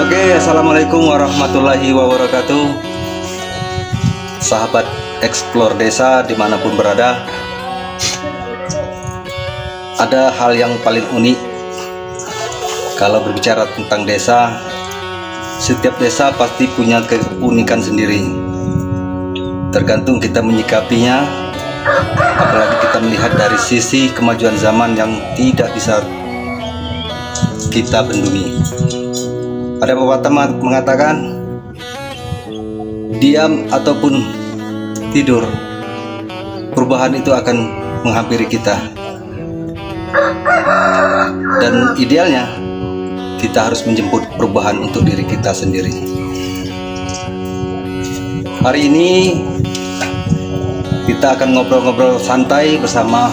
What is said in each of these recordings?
Oke, assalamualaikum warahmatullahi wabarakatuh. Sahabat Explore Desa dimanapun berada, ada hal yang paling unik kalau berbicara tentang desa. Setiap desa pasti punya keunikan sendiri, tergantung kita menyikapinya. Apalagi kita melihat dari sisi kemajuan zaman yang tidak bisa kita bendungi. Ada pepatah mengatakan, diam ataupun tidur, perubahan itu akan menghampiri kita. Dan idealnya kita harus menjemput perubahan untuk diri kita sendiri. Hari ini kita akan ngobrol-ngobrol santai bersama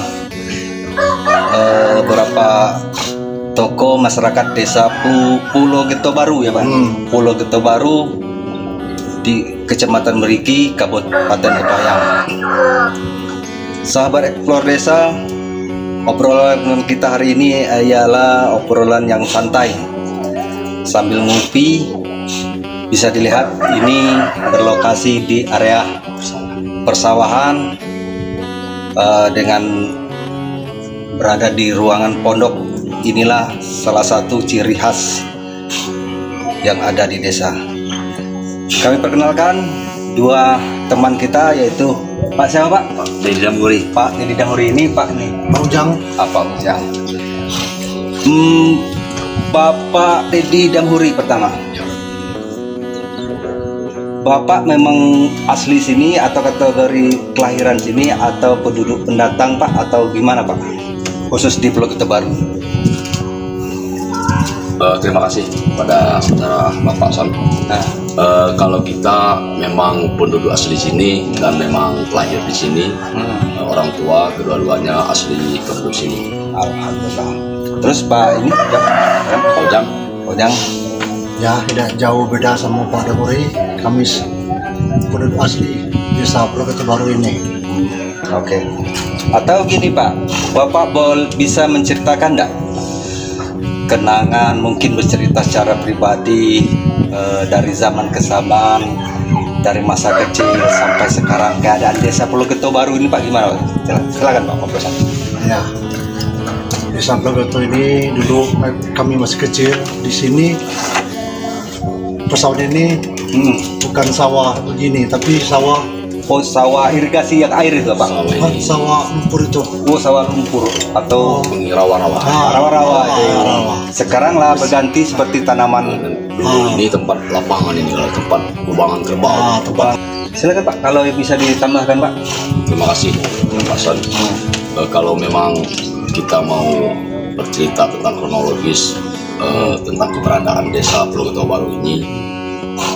beberapa tokoh masyarakat desa Pulau Geto Baru ya Pak. Pulau Geto Baru di Kecamatan Meriki, Kabupaten Epayang. Sahabat Explore Desa, obrolan kita hari ini ialah obrolan yang santai sambil ngopi. Bisa dilihat ini berlokasi di area persawahan dengan berada di ruangan pondok. Inilah salah satu ciri khas yang ada di desa. Kami perkenalkan dua teman kita, yaitu Pak siapa Pak? Pak Dedi Damhuri. Pak Dedi Damhuri ini Pak nih. Pak Ujang. Apa Ujang? Bapak Dedi Damhuri pertama. Bapak memang asli sini atau kategori kelahiran sini atau penduduk pendatang Pak, atau gimana Pak? Khusus di Pulau Geto Baru. Terima kasih pada saudara Bapak Son. Kalau kita memang penduduk asli sini dan memang lahir di sini, orang tua kedua-duanya asli penduduk sini. Alhamdulillah. Terus Pak ini Pak Ujang. Ujang. Ya, tidak jauh beda sama Pak Damhuri. Kami penduduk asli desa Pulau Geto Baru ini. Oke. Atau gini Pak, Bapak bisa menceritakan enggak kenangan, mungkin bercerita secara pribadi dari zaman ke zaman, dari masa kecil sampai sekarang, keadaan desa Pulau Geto Baru ini Pak gimana Pak? Silakan Pak, ngobrol saja. Ya, desa Pulau Geto ini dulu kami masih kecil di sini. Persawahan ini bukan sawah begini, tapi sawah. Oh, sawah irigasi yang air itu Pak? Sawah lumpur itu. Oh, sawah lumpur atau Rawa-rawa. rawa-rawa. Sekarang lah berganti seperti tanaman. Dulu ini tempat lapangan, ini adalah tempat kubangan kerbau. Silakan Pak, kalau bisa ditambahkan Pak. Terima kasih Pak Son. Kalau memang kita mau bercerita tentang kronologis tentang keberadaan desa Pulau Geto Baru ini,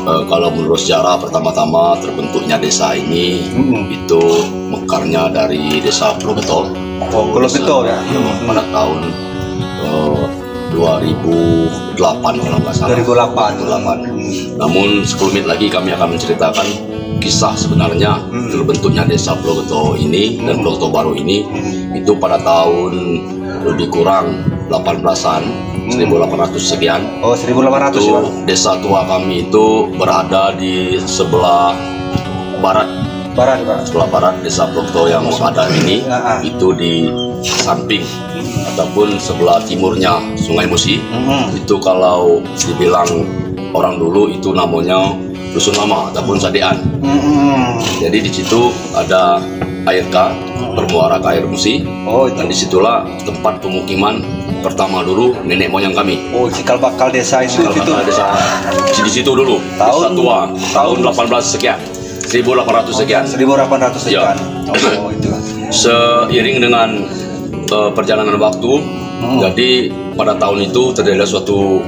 kalau menurut sejarah, pertama-tama terbentuknya desa ini itu mekarnya dari desa Pulau Geto. Oh, Pulau Geto ya. Pada tahun 2008 kalau nggak salah. 2008. Namun 10 menit lagi kami akan menceritakan kisah sebenarnya terbentuknya desa Pulau Geto ini dan Pulau Geto Baru ini itu pada tahun lebih kurang 1800-an. 1800 sekian. Oh, 1800 itu, ya. Desa tua kami itu berada di sebelah barat. Pak. Sebelah barat desa Pulau Geto yang ada ini itu di samping ataupun sebelah timurnya Sungai Musi. Itu kalau dibilang orang dulu itu namanya Dusun Lama ataupun Sadean. Jadi di situ ada air bermuara ke air Musi. Oh, dan disitulah tempat pemukiman pertama dulu nenek moyang kami. Oh, cikal bakal desa itu. Desa di situ dulu. Desa tua tahun 18 sekian. 1800 sekian. 1800 sekian. Ya. Oh, itu. Seiring dengan perjalanan waktu, jadi pada tahun itu terjadi suatu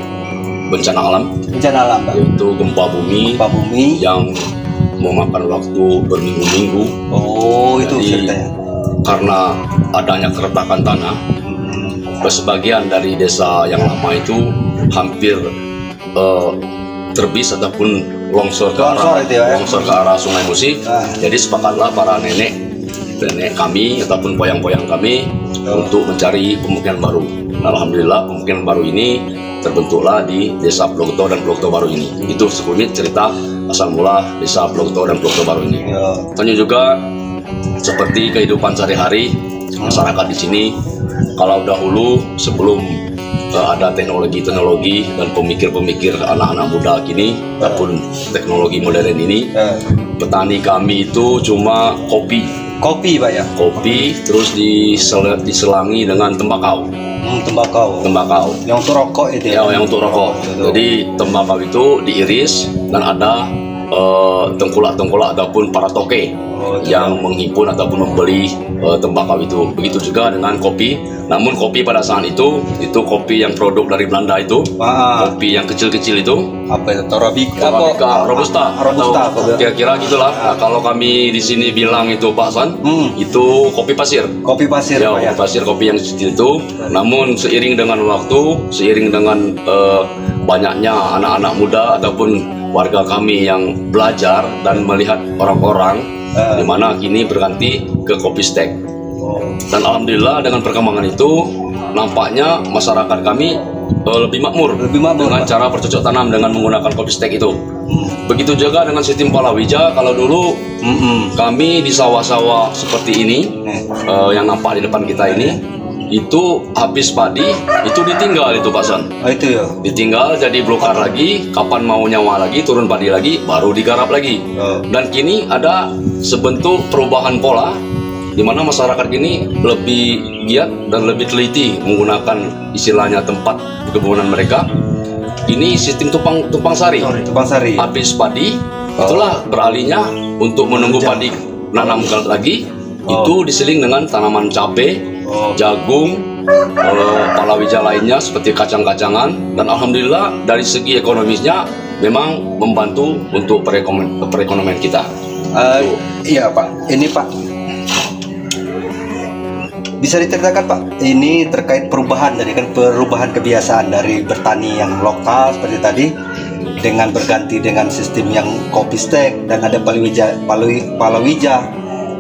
bencana alam. Bencana alam, Pak. Yaitu gempa bumi yang memakan waktu berminggu-minggu. Oh, itu jadi, ceritanya. Karena adanya keretakan tanah, sebagian dari desa yang lama itu hampir terbis ataupun longsor ke arah Sungai Musi. Jadi sepakatlah para nenek kami ataupun poyang-poyang kami untuk mencari pemukiman baru. Alhamdulillah pemukiman baru ini terbentuklah di Desa Blogto dan Blogto Baru ini. Itu sekelumit cerita asal mula Desa Blogto dan Blogto Baru ini. Tentunya juga seperti kehidupan sehari-hari masyarakat di sini. Kalau dahulu sebelum ada teknologi dan pemikir-pemikir anak-anak muda kini ataupun teknologi modern ini, petani kami itu cuma kopi Pak ya? Kopi terus diselangi dengan tembakau. Tembakau. Yang untuk rokok itu ya? Yang untuk rokok. Jadi tembakau itu diiris dan ada tengkulak-tengkulak ataupun para toke yang menghimpun ataupun membeli tembakau itu. Begitu juga dengan kopi. Namun kopi pada saat itu kopi yang produk dari Belanda itu, kopi yang kecil-kecil itu. Apa itu? Torabika, Robusta. Kira-kira gitulah. Nah, kalau kami di sini bilang itu Pak San, itu kopi pasir. Kopi pasir, ya, kopi pasir, kopi yang kecil itu. Namun seiring dengan waktu, seiring dengan banyaknya anak-anak muda ataupun warga kami yang belajar dan melihat orang-orang di mana kini berganti ke kopi stek. Dan alhamdulillah dengan perkembangan itu nampaknya masyarakat kami lebih makmur dengan cara bercocok tanam dengan menggunakan kopi stek itu. Begitu juga dengan sistem palawija. Kalau dulu kami di sawah-sawah seperti ini yang nampak di depan kita ini, itu habis padi itu ditinggal itu Pak San. Itu ya. Ditinggal jadi blokar lagi, kapan mau nyawa lagi, turun padi lagi, baru digarap lagi. Dan kini ada sebentuk perubahan pola di mana masyarakat kini lebih giat dan lebih teliti menggunakan istilahnya tempat kebunan mereka. Ini sistem tumpang sari. Habis padi, itulah beralihnya untuk menunggu padi nanam lagi. Itu diseling dengan tanaman cabai, jagung, palawija lainnya seperti kacang-kacangan, dan alhamdulillah dari segi ekonomisnya memang membantu untuk perekonomian kita. Iya Pak, ini Pak bisa diceritakan Pak, ini terkait perubahan dari perubahan kebiasaan dari bertani yang lokal seperti tadi dengan berganti dengan sistem yang kopi stek dan ada palawija.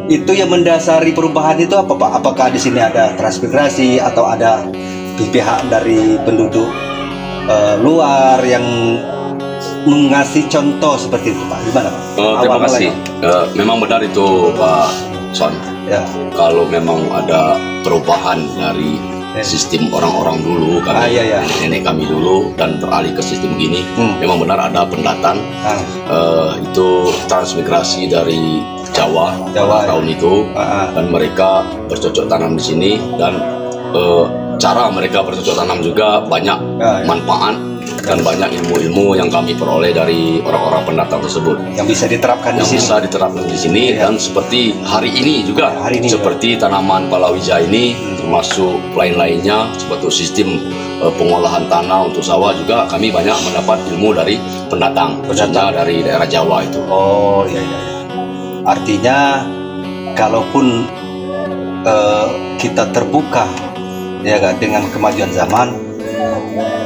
Itu yang mendasari perubahan itu apa Pak? Apakah di sini ada transmigrasi atau ada pihak dari penduduk luar yang mengasih contoh seperti itu Pak? Gimana Pak? Terima kasih. Memang benar itu Pak Son. Ya. Kalau memang ada perubahan dari sistem orang-orang dulu, nenek kami dulu dan beralih ke sistem gini, memang benar ada pendatang. Itu transmigrasi dari Jawa tahun itu, dan mereka bercocok tanam di sini, dan cara mereka bercocok tanam juga banyak manfaat dan banyak ilmu-ilmu yang kami peroleh dari orang-orang pendatang tersebut yang bisa diterapkan di sini. Dan seperti hari ini juga, seperti tanaman palawija ini termasuk lain-lainnya seperti sistem pengolahan tanah untuk sawah juga kami banyak mendapat ilmu dari pendatang, khususnya dari daerah Jawa itu. Oh iya. Artinya kalaupun kita terbuka ya kan dengan kemajuan zaman,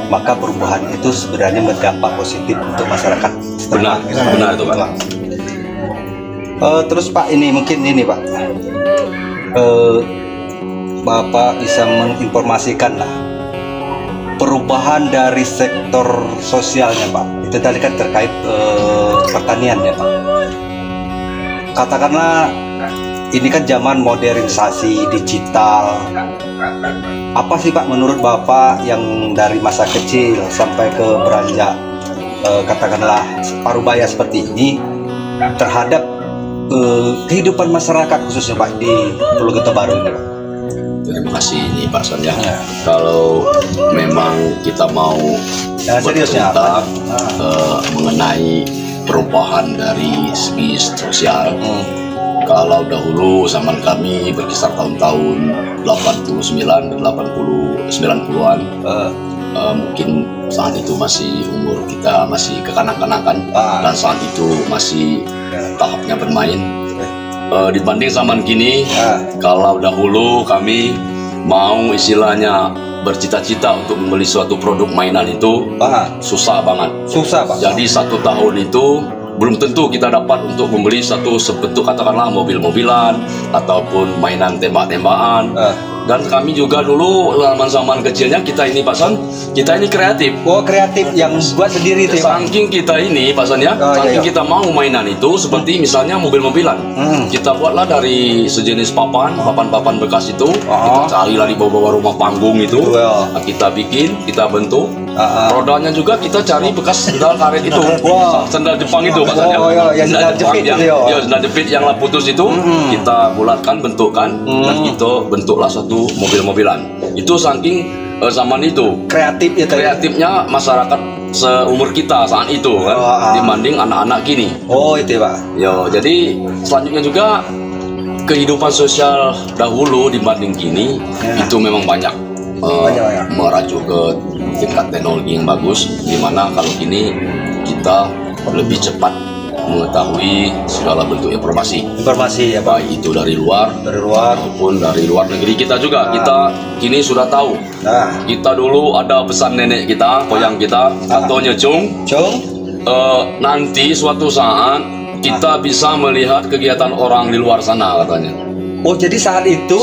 maka perubahan itu sebenarnya berdampak positif untuk masyarakat. Benar itu Pak. Terus Pak, ini mungkin ini Pak, Bapak bisa menginformasikan lah perubahan dari sektor sosialnya Pak. Itu tadi kan terkait pertanian ya Pak. Katakanlah ini kan zaman modernisasi digital. Apa sih Pak menurut Bapak yang dari masa kecil sampai ke beranjak katakanlah parubaya seperti ini terhadap kehidupan masyarakat khususnya Pak di Pulau Gito Baru ini Pak? Terima kasih ini Pak Son ya. Kalau memang kita mau bercerita mengenai perubahan dari segi sosial, kalau dahulu zaman kami berkisar tahun-tahun 89 dan 90-an, mungkin saat itu masih umur kita masih kekanak-kanakan dan saat itu masih tahapnya bermain. Dibanding zaman kini, kalau dahulu kami mau istilahnya bercita-cita untuk membeli suatu produk mainan itu susah banget. Jadi 1 tahun itu belum tentu kita dapat untuk membeli satu sebentuk katakanlah mobil-mobilan ataupun mainan tembak-tembakan. Dan kami juga dulu zaman kecilnya kita ini Pak Son, kita ini kreatif. Oh, kreatif yang buat sendiri itu. Saking kita ini Pak Son ya, saking kita mau mainan itu seperti misalnya mobil-mobilan. Kita buatlah dari sejenis papan bekas itu. Kita carilah di bawah rumah panggung itu. Kita bikin, kita bentuk. Rodanya juga kita cari bekas sendal karet itu. Sendal Jepang itu Pak Son ya. Sendal Jepang yang sendal jepit yang putus itu kita bulatkan, bentukkan, dan kita bentuklah satu mobil-mobilan. Itu saking zaman itu kreatif ya, kreatifnya masyarakat seumur kita saat itu kan dibanding anak-anak kini. Oh itu Pak. Yo, jadi selanjutnya juga kehidupan sosial dahulu dibanding kini itu memang banyak merajuk ke tingkat teknologi yang bagus, dimana kalau kini kita lebih cepat mengetahui segala bentuk informasi ya Pak, baik itu dari luar maupun dari luar negeri kita juga. Kita kini sudah tahu. Kita dulu ada pesan nenek kita, koyang kita, katanya Cung, nanti suatu saat kita bisa melihat kegiatan orang di luar sana katanya. Oh jadi saat itu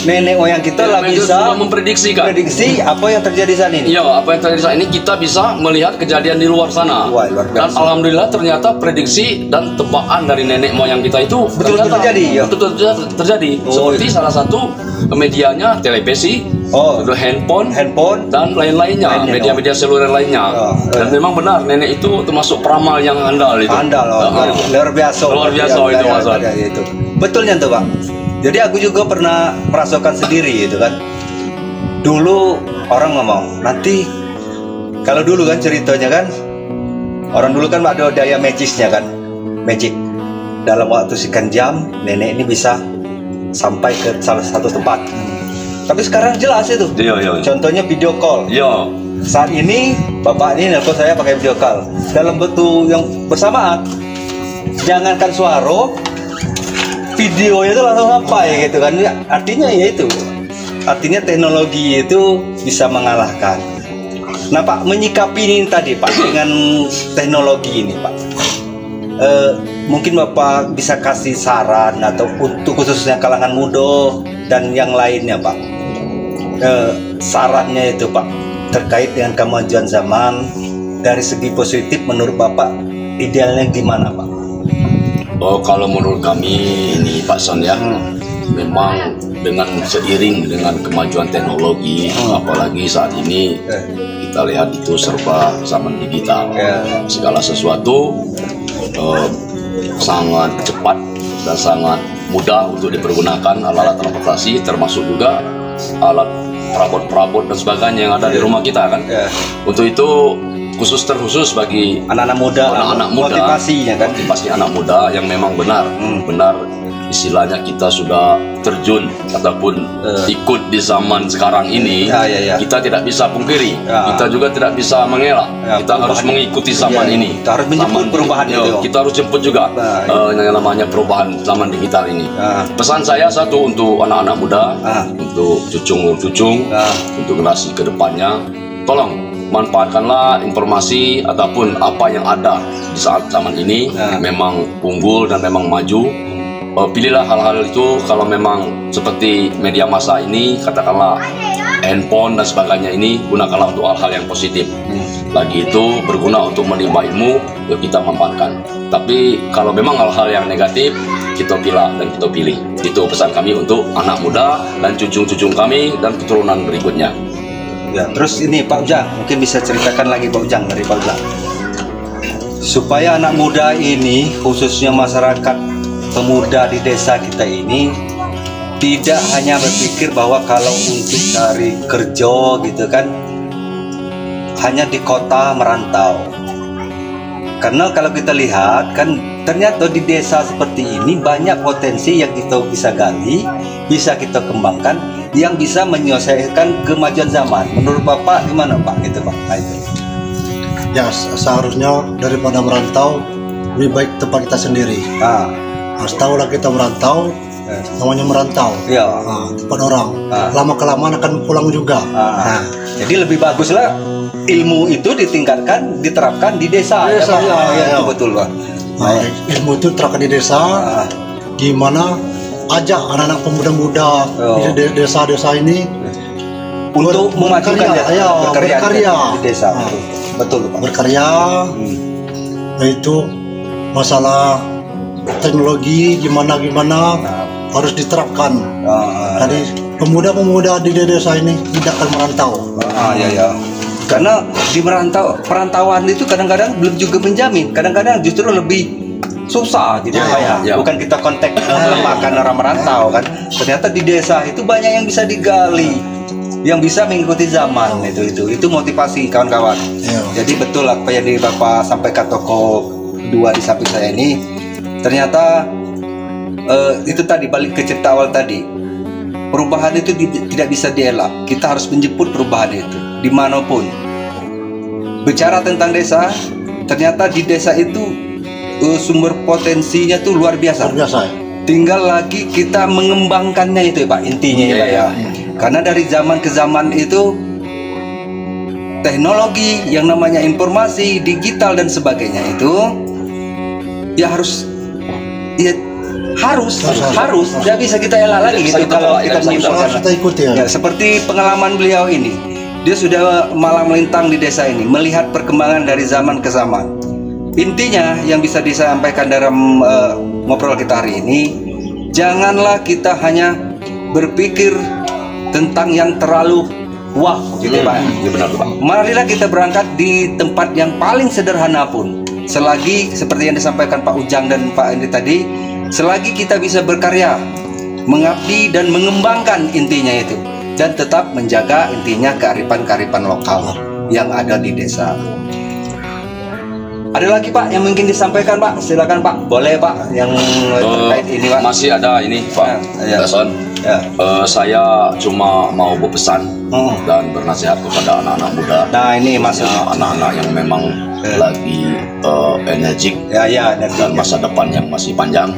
nenek moyang kita lah bisa prediksi apa yang terjadi saat ini. Iya, apa yang terjadi saat ini kita bisa melihat kejadian di luar sana. Dan alhamdulillah ternyata prediksi dan tebakan dari nenek moyang kita itu betul terjadi. Seperti salah satu medianya televisi, handphone dan lain-lainnya, media-media seluler lainnya. Dan memang benar nenek itu termasuk peramal yang andal itu. Luar biasa itu Mas. Betulnya tuh Pak. Jadi aku juga pernah merasakan sendiri gitu kan. Dulu orang ngomong, nanti kalau dulu kan ceritanya kan, orang dulu kan ada daya magisnya kan, magic. Dalam waktu sekian jam, nenek ini bisa sampai ke salah satu tempat. Tapi sekarang jelas itu. Contohnya video call. Saat ini bapak ini nelpon saya pakai video call dalam bentuk yang bersamaan. Jangankan suara, videonya itu langsung sampai gitu kan. Artinya ya itu, artinya teknologi itu bisa mengalahkan. Nah Pak, menyikapi ini tadi Pak dengan teknologi ini Pak, mungkin Bapak bisa kasih saran atau untuk khususnya kalangan muda dan yang lainnya Pak, sarannya itu Pak terkait dengan kemajuan zaman dari segi positif menurut Bapak idealnya gimana Pak? Oh, kalau menurut kami ini Pak Son ya, memang dengan seiring dengan kemajuan teknologi, apalagi saat ini kita lihat itu serba zaman digital, segala sesuatu sangat cepat dan sangat mudah untuk dipergunakan alat-alat transportasi, termasuk juga alat perabot-perabot dan sebagainya yang ada di rumah kita kan. Untuk itu terkhusus bagi anak-anak muda, motivasi anak muda yang memang benar istilahnya kita sudah terjun ataupun ikut di zaman sekarang ini. Kita tidak bisa pungkiri, kita juga tidak bisa mengelak, kita harus mengikuti zaman ini. Kita harus menjemput perubahan itu. Kita harus jemput juga yang namanya perubahan zaman digital ini. Pesan saya satu untuk anak-anak muda, untuk cucung, untuk generasi kedepannya, tolong manfaatkanlah informasi ataupun apa yang ada di saat zaman ini. Memang unggul dan memang maju. Pilihlah hal-hal itu. Kalau memang seperti media massa ini, katakanlah handphone dan sebagainya ini, gunakanlah untuk hal-hal yang positif. Lagi itu berguna untuk menimba ilmu, ya kita manfaatkan. Tapi kalau memang hal-hal yang negatif, kita pilih dan kita pilih. Itu pesan kami untuk anak muda dan cucung-cucung kami dan keturunan berikutnya. Ya, terus ini Pak Ujang, mungkin bisa ceritakan lagi Pak Ujang, dari Pak Ujang, supaya anak muda ini, khususnya masyarakat pemuda di desa kita ini, tidak hanya berpikir bahwa kalau untuk cari kerja gitu kan, hanya di kota merantau. Karena kalau kita lihat kan, ternyata di desa seperti ini banyak potensi yang kita bisa gali, bisa kita kembangkan, yang bisa menyelesaikan kemajuan zaman. Menurut Bapak gimana Pak? Gitu Pak. Nah, itu. Ya seharusnya daripada merantau lebih baik tempat kita sendiri. Harus tahu lah kita merantau, namanya merantau. Tempat orang. Lama kelamaan akan pulang juga. Jadi lebih bagus lah ilmu itu ditingkatkan, diterapkan di desa. Itu betul Pak. Ilmu itu terapkan di desa, di mana ajak anak-anak pemuda-muda di desa-desa ini untuk memajukan berkarya di desa. Betul Pak. Berkarya, yaitu masalah teknologi gimana harus diterapkan. Jadi pemuda-pemuda di desa ini tidak akan merantau. Karena di perantauan itu kadang-kadang belum juga menjamin, kadang-kadang justru lebih susah gitu ya. Bukan kita kontak melemahkan orang merantau kan. Ternyata di desa itu banyak yang bisa digali, yang bisa mengikuti zaman. Itu motivasi kawan-kawan. Jadi betul apa yang Bapak sampaikan toko 2 di samping saya ini. Ternyata itu tadi balik ke cerita awal tadi. Perubahan itu tidak bisa dielak. Kita harus menjemput perubahan itu dimanapun. Bicara tentang desa, ternyata di desa itu sumber potensinya tuh luar biasa. Tinggal lagi kita mengembangkannya itu ya Pak, intinya ya. Karena dari zaman ke zaman itu teknologi yang namanya informasi, digital dan sebagainya itu ya harus tidak bisa kita elak lagi gitu kalau kita ikuti ya. Seperti pengalaman beliau ini. Dia sudah malang melintang di desa ini, melihat perkembangan dari zaman ke zaman. Intinya yang bisa disampaikan dalam ngobrol kita hari ini, janganlah kita hanya berpikir tentang yang terlalu wah gitu Pak. Marilah kita berangkat di tempat yang paling sederhana pun. Selagi seperti yang disampaikan Pak Ujang dan Pak Andi tadi, selagi kita bisa berkarya, mengabdi dan mengembangkan intinya itu, dan tetap menjaga intinya kearifan-kearifan lokal yang ada di desa. Ada lagi Pak yang mungkin disampaikan Pak? Silakan Pak. Boleh Pak yang terkait ini Pak? Masih ada ini Pak Dason. Saya cuma mau berpesan dan bernasihat kepada anak-anak muda. Nah ini masuk anak-anak yang memang lagi energik dan masa depan yang masih panjang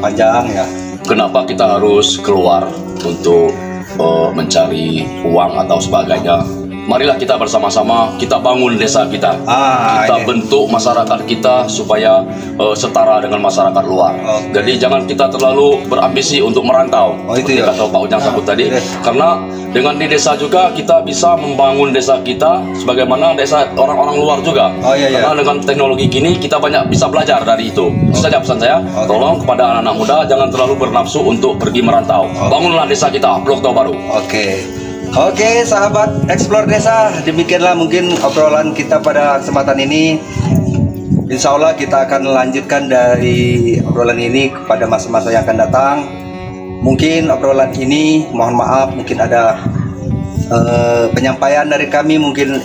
ya. Kenapa kita harus keluar untuk mencari uang atau sebagainya? Marilah kita bersama-sama kita bangun desa kita, kita bentuk masyarakat kita supaya setara dengan masyarakat luar. Jadi jangan kita terlalu berambisi untuk merantau, seperti kata Pak Ujang sebut tadi. Karena dengan di desa juga kita bisa membangun desa kita sebagaimana desa orang-orang luar juga. Karena dengan teknologi gini kita banyak bisa belajar dari itu. Itu saja pesan saya. Tolong kepada anak-anak muda jangan terlalu bernafsu untuk pergi merantau. Bangunlah desa kita, Blok Tau Baru. Oke, sahabat Explore Desa, demikianlah mungkin obrolan kita pada kesempatan ini. Insya Allah kita akan lanjutkan dari obrolan ini pada masa-masa yang akan datang. Mungkin obrolan ini, mohon maaf, mungkin ada penyampaian dari kami mungkin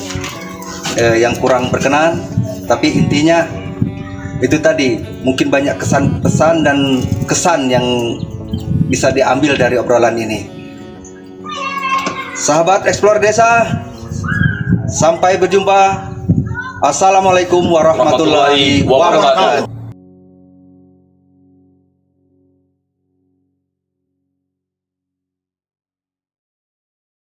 yang kurang berkenan. Tapi intinya itu tadi, mungkin banyak pesan dan kesan yang bisa diambil dari obrolan ini. Sahabat Explore Desa, sampai berjumpa. Assalamualaikum warahmatullahi wabarakatuh.